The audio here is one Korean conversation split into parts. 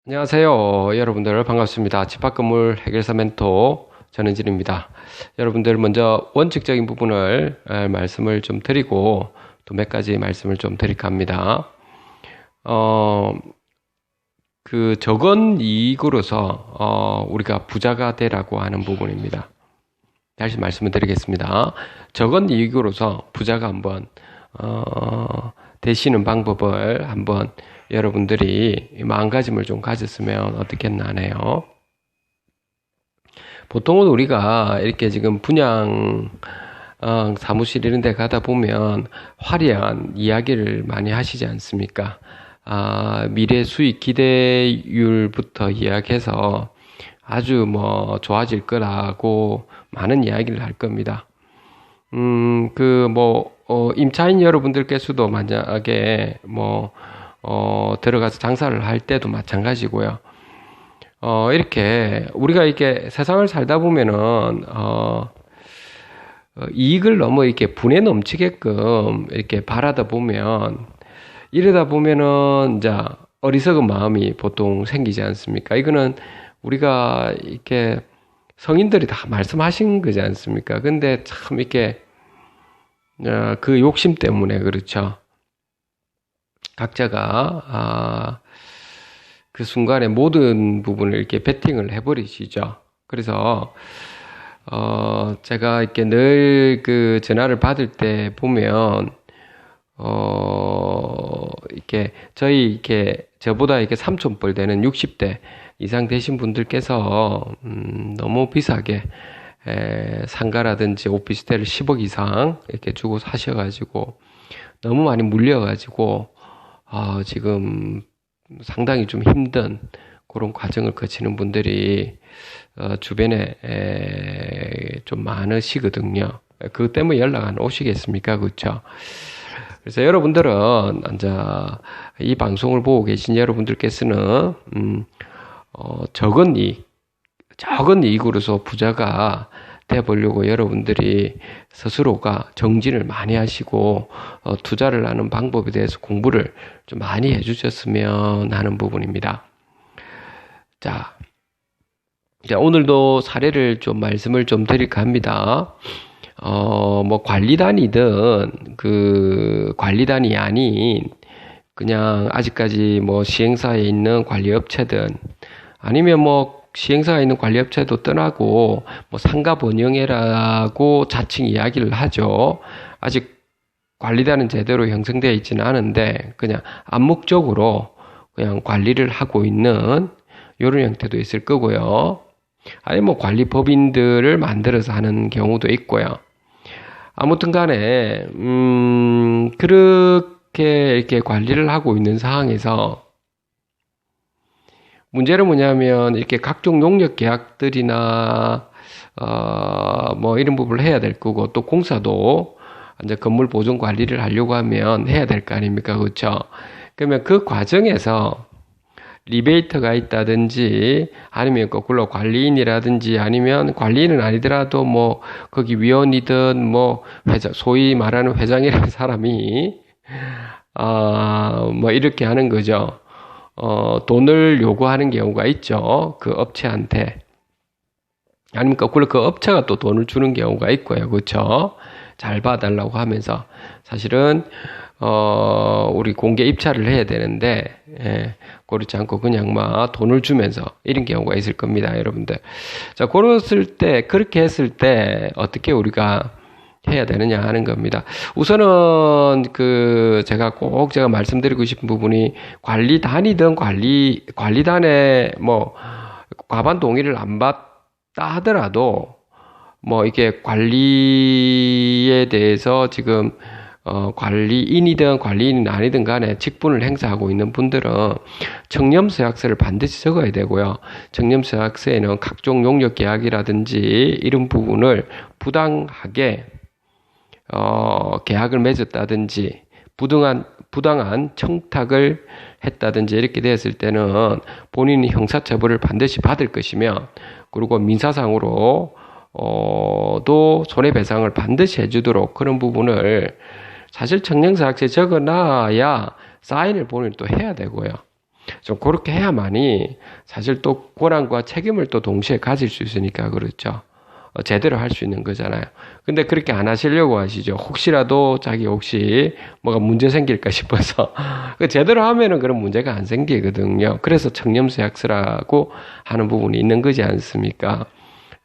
안녕하세요. 여러분들 반갑습니다. 집합건물 해결사 멘토 전은진입니다. 여러분들 먼저 원칙적인 부분을 말씀을 좀 드리고 또 몇 가지 말씀을 좀 드릴까 합니다. 적은 이익으로서 우리가 부자가 되라고 하는 부분입니다. 다시 말씀을 드리겠습니다. 적은 이익으로서 부자가 한번 되시는 방법을 한번 여러분들이 마음가짐을 좀 가졌으면 어떻겠나 하네요. 보통은 우리가 이렇게 지금 분양 사무실 이런 데 가다 보면 화려한 이야기를 많이 하시지 않습니까? 미래 수익 기대율부터 이야기해서 아주 좋아질 거라고 많은 이야기를 할 겁니다. 임차인 여러분들께서도 만약에 들어가서 장사를 할 때도 마찬가지고요. 이렇게 우리가 이렇게 세상을 살다 보면은 이익을 너무 이렇게 분에 넘치게끔 이렇게 바라다 보면 이러다 보면은 이제 어리석은 마음이 보통 생기지 않습니까? 이거는 우리가 이렇게 성인들이 다 말씀하신 거지 않습니까? 근데 참 이렇게 그 욕심 때문에 그렇죠. 각자가 그 순간에 모든 부분을 이렇게 베팅을 해버리시죠. 그래서 제가 이렇게 늘 그 전화를 받을 때 보면 이렇게 저보다 이렇게 삼촌뻘 되는 60대 이상 되신 분들께서 너무 비싸게 상가라든지 오피스텔을 10억 이상 이렇게 주고 사셔가지고 너무 많이 물려가지고 지금 상당히 좀 힘든 그런 과정을 거치는 분들이 주변에 좀 많으시거든요. 그것 때문에 연락 안 오시겠습니까? 그렇죠? 그래서 여러분들은 이제 이 방송을 보고 계신 여러분들께서는 적은 이익으로서 부자가 되어보려고 여러분들이 스스로가 정진을 많이 하시고 투자를 하는 방법에 대해서 공부를 좀 많이 해주셨으면 하는 부분입니다. 자, 오늘도 사례를 좀 말씀을 좀 드릴까 합니다. 관리단이든 관리단이 아닌 그냥 아직까지 시행사에 있는 관리업체든 아니면 시행사에 있는 관리업체도 떠나고 상가 번영회라고 자칭 이야기를 하죠. 아직 관리단은 제대로 형성되어 있지는 않은데 그냥 암묵적으로 그냥 관리를 하고 있는 이런 형태도 있을 거고요. 아니 관리법인들을 만들어서 하는 경우도 있고요. 아무튼 간에 그렇게 이렇게 관리를 하고 있는 상황에서 문제는 뭐냐면 이렇게 각종 용역 계약들이나 이런 부분을 해야 될 거고 또 공사도 이제 건물 보존 관리를 하려고 하면 해야 될 거 아닙니까? 그렇죠? 그러면 그 과정에서 리베이터가 있다든지 아니면 거꾸로 관리인이라든지 아니면 관리인은 아니더라도 거기 위원이든 회장, 소위 말하는 회장이라는 사람이 이렇게 하는 거죠. 돈을 요구하는 경우가 있죠. 그 업체한테. 아니면 거꾸로 그 업체가 또 돈을 주는 경우가 있고요. 그렇죠? 잘 봐달라고 하면서 사실은 우리 공개 입찰을 해야 되는데 그렇지 않고 그냥 돈을 주면서 이런 경우가 있을 겁니다, 여러분들. 자, 그렇게 했을 때 어떻게 우리가 해야 되느냐 하는 겁니다. 우선은 제가 말씀드리고 싶은 부분이 관리단이든 관리단에 과반 동의를 안 받다 하더라도 이게 관리에 대해서 지금 관리인이든 관리인이 아니든 간에 직분을 행사하고 있는 분들은 청렴서약서를 반드시 적어야 되고요. 청렴서약서에는 각종 용역 계약이라든지 이런 부분을 부당하게 계약을 맺었다든지 부당한 청탁을 했다든지 이렇게 되었을 때는 본인이 형사처벌을 반드시 받을 것이며 그리고 민사상으로 도 손해배상을 반드시 해주도록 그런 부분을 사실 청렴서약서에 적어놔야 사인을 본인이 또 해야 되고요. 좀 그렇게 해야만이 사실 또 권한과 책임을 또 동시에 가질 수 있으니까 그렇죠. 제대로 할 수 있는 거잖아요. 근데 그렇게 안 하시려고 하시죠. 혹시라도 자기 혹시 뭐가 문제 생길까 싶어서. 제대로 하면은 그런 문제가 안 생기거든요. 그래서 청렴서약서라고 하는 부분이 있는 거지 않습니까?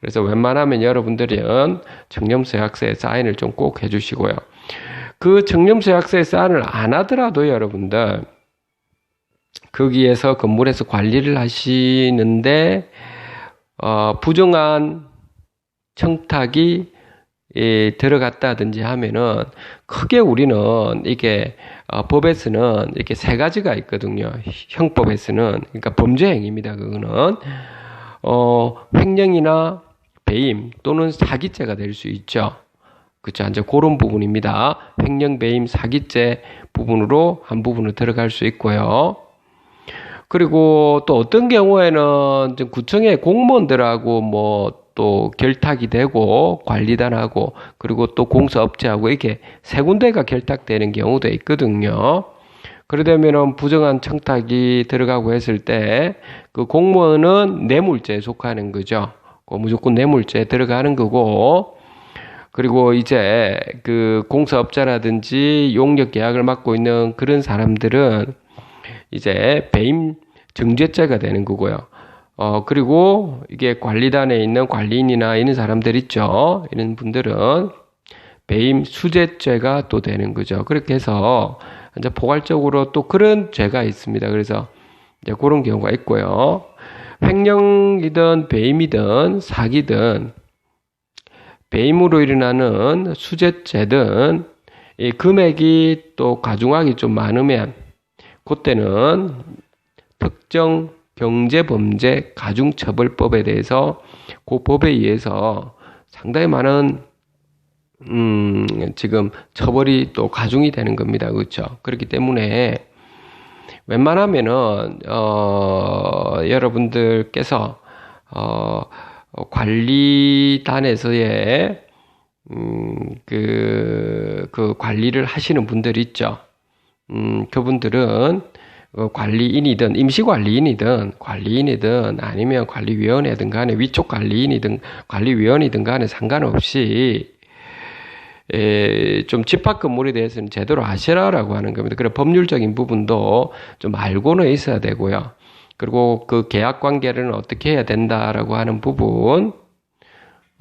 그래서 웬만하면 여러분들은 청렴서약서에 사인을 좀 꼭 해주시고요. 그 청렴서약서에 사인을 안 하더라도 여러분들 거기에서 건물에서 관리를 하시는데 부정한 청탁이 들어갔다든지 하면은 크게 우리는 이게 법에서는 이렇게 세 가지가 있거든요. 형법에서는 그러니까 범죄 행위입니다. 그거는 횡령이나 배임 또는 사기죄가 될 수 있죠. 그렇죠. 이제 그런 부분입니다. 횡령, 배임, 사기죄 부분으로 한 부분으로 들어갈 수 있고요. 그리고 또 어떤 경우에는 구청의 공무원들하고 뭐 또 결탁이 되고 관리단하고 그리고 또 공사업체하고 이렇게 세 군데가 결탁되는 경우도 있거든요. 그러다면은 부정한 청탁이 들어가고 했을 때 그 공무원은 뇌물죄에 속하는 거죠. 무조건 뇌물죄에 들어가는 거고, 그리고 이제 그 공사업자라든지 용역 계약을 맡고 있는 그런 사람들은 이제 배임 정죄죄가 되는 거고요. 그리고 이게 관리단에 있는 관리인이나 이런 사람들 있죠. 이런 분들은 배임 수재죄가 또 되는 거죠. 그렇게 해서 이제 포괄적으로 또 그런 죄가 있습니다. 그래서 이제 그런 경우가 있고요. 횡령이든 배임이든 사기든 배임으로 일어나는 수재죄든 이 금액이 또 가중하기 좀 많으면 그때는 특정 경제범죄 가중처벌법에 대해서 그 법에 의해서 상당히 많은 지금 처벌이 또 가중이 되는 겁니다. 그렇죠? 그렇기 때문에 웬만하면은 여러분들께서 관리단에서의 그 관리를 하시는 분들 있죠. 그분들은 관리인이든 임시관리인이든 관리인이든 아니면 관리위원회든 간에 위촉 관리인이든 관리위원이든 간에 상관없이 좀 집합 건물에 대해서는 제대로 아시라라고 하는 겁니다. 그래 법률적인 부분도 좀 알고는 있어야 되고요. 그리고 그 계약 관계를 어떻게 해야 된다라고 하는 부분,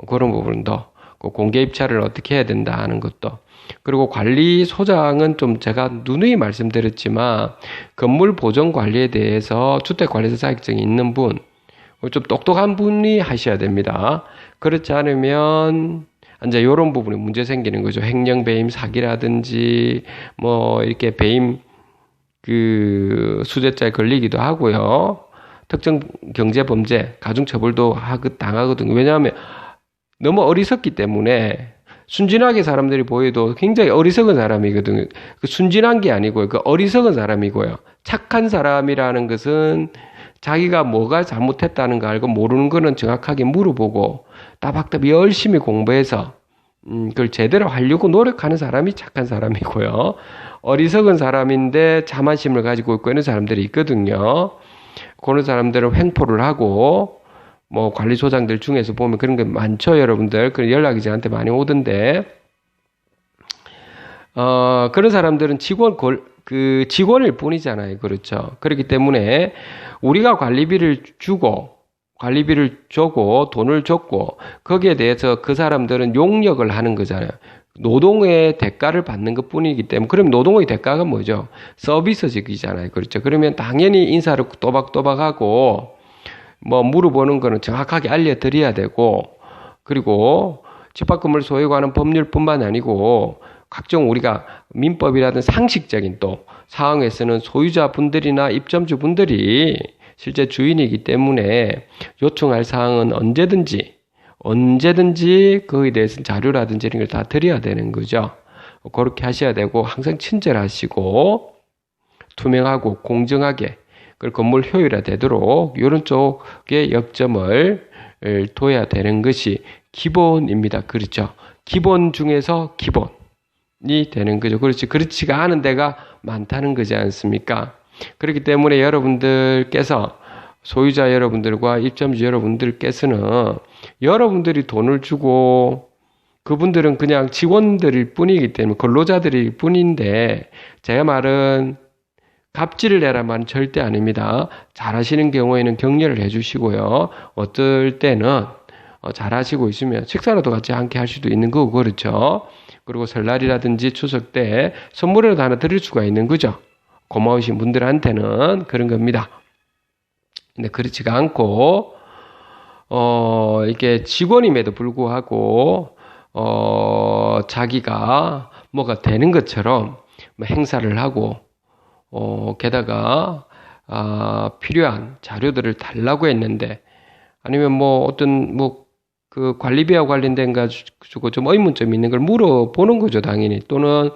그런 부분도, 그 공개 입찰을 어떻게 해야 된다 하는 것도, 그리고 관리소장은 좀 제가 누누이 말씀드렸지만 건물 보존 관리에 대해서 주택관리사 자격증이 있는 분, 좀 똑똑한 분이 하셔야 됩니다. 그렇지 않으면 이제 이런 부분에 문제 생기는 거죠. 횡령, 배임, 사기라든지 뭐 이렇게 배임 그 수재죄에 걸리기도 하고요. 특정 경제범죄, 가중처벌도 당하거든요. 왜냐하면 너무 어리석기 때문에 순진하게 사람들이 보여도 굉장히 어리석은 사람이거든요. 그 순진한 게 아니고요. 그 어리석은 사람이고요. 착한 사람이라는 것은 자기가 뭐가 잘못했다는 거 알고 모르는 거는 정확하게 물어보고 따박따박 열심히 공부해서 그걸 제대로 하려고 노력하는 사람이 착한 사람이고요. 어리석은 사람인데 자만심을 가지고 있고 있는 사람들이 있거든요. 그런 사람들은 횡포를 하고 뭐 관리소장들 중에서 보면 그런 게 많죠, 여러분들. 그런 연락이 저한테 많이 오던데, 그런 사람들은 직원일 뿐이잖아요. 그렇죠. 그렇기 때문에 우리가 관리비를 주고 돈을 줬고, 거기에 대해서 그 사람들은 용역을 하는 거잖아요. 노동의 대가를 받는 것 뿐이기 때문에, 그럼 노동의 대가가 뭐죠? 서비스직이잖아요. 그렇죠. 그러면 당연히 인사를 또박또박하고, 뭐 물어보는 거는 정확하게 알려드려야 되고, 그리고 집합건물 소유에 관한 법률뿐만 아니고 각종 우리가 민법이라든 상식적인 또 사항에서는 소유자분들이나 입점주분들이 실제 주인이기 때문에 요청할 사항은 언제든지 그에 대해서 자료라든지 이런 걸 다 드려야 되는 거죠. 그렇게 하셔야 되고, 항상 친절하시고 투명하고 공정하게, 그리고 건물 효율화되도록 이런 쪽에 역점을 둬야 되는 것이 기본입니다. 그렇죠? 기본 중에서 기본이 되는 거죠. 그렇지가 않은 데가 많다는 거지 않습니까? 그렇기 때문에 여러분들께서 소유자 여러분들과 입점주 여러분들께서는 여러분들이 돈을 주고 그분들은 그냥 직원들일 뿐이기 때문에 근로자들일 뿐인데 제 말은 갑질을 내라 말은 절대 아닙니다. 잘하시는 경우에는 격려를 해주시고요. 어떨 때는 잘하시고 있으면 식사라도 같이 함께 할 수도 있는 거고 그렇죠. 그리고 설날이라든지 추석 때 선물이라도 하나 드릴 수가 있는 거죠. 고마우신 분들한테는 그런 겁니다. 근데 그렇지가 않고 이게 직원임에도 불구하고 자기가 뭐가 되는 것처럼 행사를 하고 게다가 필요한 자료들을 달라고 했는데 아니면 뭐 어떤 뭐 그 관리비와 관련된 가지고 좀 의문점이 있는 걸 물어보는 거죠, 당연히. 또는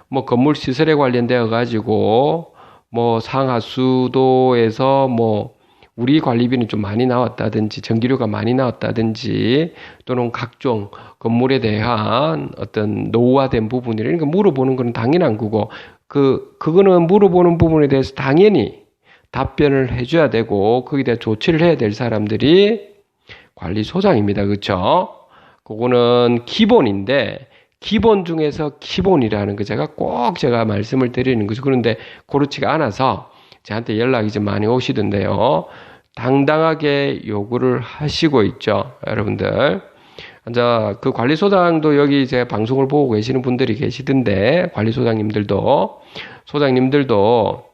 뭐 건물 시설에 관련되어 가지고 뭐 상하수도에서 뭐 우리 관리비는 좀 많이 나왔다든지 전기료가 많이 나왔다든지 또는 각종 건물에 대한 어떤 노후화된 부분 이런 거 물어보는 건 당연한 거고 그거는 물어보는 부분에 대해서 당연히 답변을 해줘야 되고 거기에 대해 조치를 해야 될 사람들이 관리소장입니다. 그렇죠? 그거는 기본인데 기본 중에서 기본이라는 거 제가 말씀을 드리는 거죠. 그런데 그렇지가 않아서 저한테 연락이 좀 많이 오시던데요. 당당하게 요구를 하시고 있죠. 여러분들. 자, 그 관리소장도 여기 제 방송을 보고 계시는 분들이 계시던데, 관리소장님들도, 소장님들도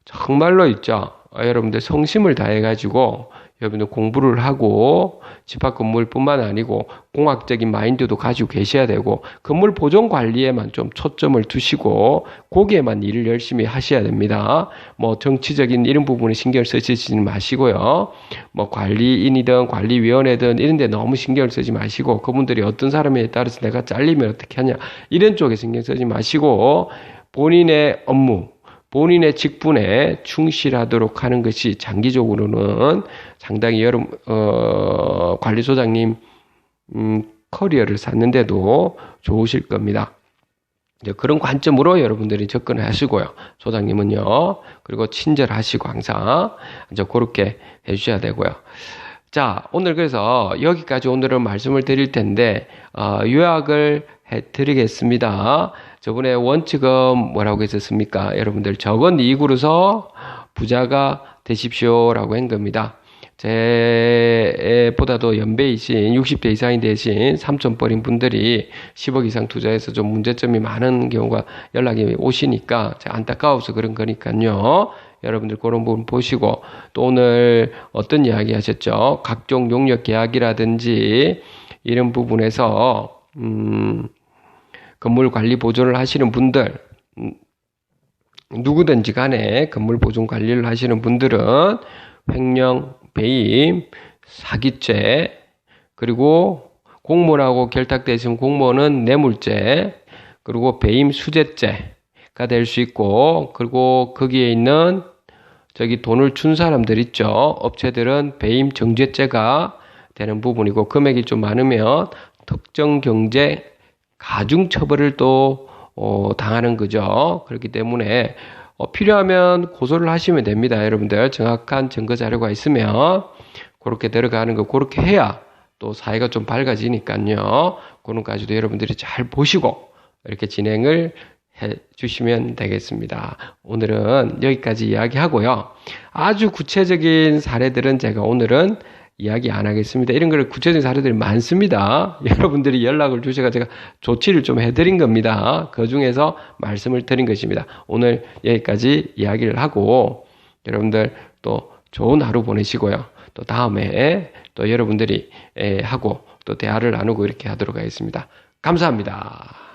정말로 있죠. 여러분들 성심을 다해가지고, 여러분들 공부를 하고, 집합 건물뿐만 아니고, 공학적인 마인드도 가지고 계셔야 되고, 건물 보존 관리에만 좀 초점을 두시고, 거기에만 일을 열심히 하셔야 됩니다. 뭐, 정치적인 이런 부분에 신경을 쓰시지 마시고요. 뭐, 관리인이든 관리위원회든 이런 데 너무 신경을 쓰지 마시고, 그분들이 어떤 사람에 따라서 내가 잘리면 어떻게 하냐, 이런 쪽에 신경 쓰지 마시고, 본인의 업무, 본인의 직분에 충실하도록 하는 것이 장기적으로는 상당히 관리소장님 커리어를 쌓는데도 좋으실 겁니다. 이제 그런 관점으로 여러분들이 접근을 하시고요. 소장님은요. 그리고 친절하시고 항상 이제 그렇게 해주셔야 되고요. 자, 오늘 그래서 여기까지 오늘은 말씀을 드릴 텐데 요약을 해드리겠습니다. 저번에 원칙은 뭐라고 했었습니까? 여러분들 적은 이익으로서 부자가 되십시오라고 한 겁니다. 제보다도 연배이신 60대 이상이 되신 삼촌뻘인 분들이 10억 이상 투자해서 좀 문제점이 많은 경우가 연락이 오시니까 제가 안타까워서 그런 거니까요. 여러분들 그런 부분 보시고 또 오늘 어떤 이야기 하셨죠? 각종 용역 계약이라든지 이런 부분에서 건물 관리 보존을 하시는 분들 누구든지 간에 건물 보존 관리를 하시는 분들은 횡령, 배임, 사기죄 그리고 공무원하고 결탁되신 공무원은 뇌물죄 그리고 배임 수재죄가 될 수 있고 그리고 거기에 있는 돈을 준 사람들 있죠. 업체들은 배임 정죄죄가 되는 부분이고 금액이 좀 많으면 특정 경제 가중처벌을 또 당하는 거죠. 그렇기 때문에 필요하면 고소를 하시면 됩니다. 여러분들 정확한 증거 자료가 있으면 그렇게 들어가는 거 그렇게 해야 또 사회가 좀 밝아지니까요. 그런 까지도 여러분들이 잘 보시고 이렇게 진행을 해 주시면 되겠습니다. 오늘은 여기까지 이야기하고요. 아주 구체적인 사례들은 제가 오늘은 이야기 안 하겠습니다. 이런 걸 구체적인 사례들이 많습니다. 여러분들이 연락을 주셔서 제가 조치를 좀 해드린 겁니다. 그 중에서 말씀을 드린 것입니다. 오늘 여기까지 이야기를 하고 여러분들 또 좋은 하루 보내시고요. 또 다음에 또 여러분들이 하고 또 대화를 나누고 이렇게 하도록 하겠습니다. 감사합니다.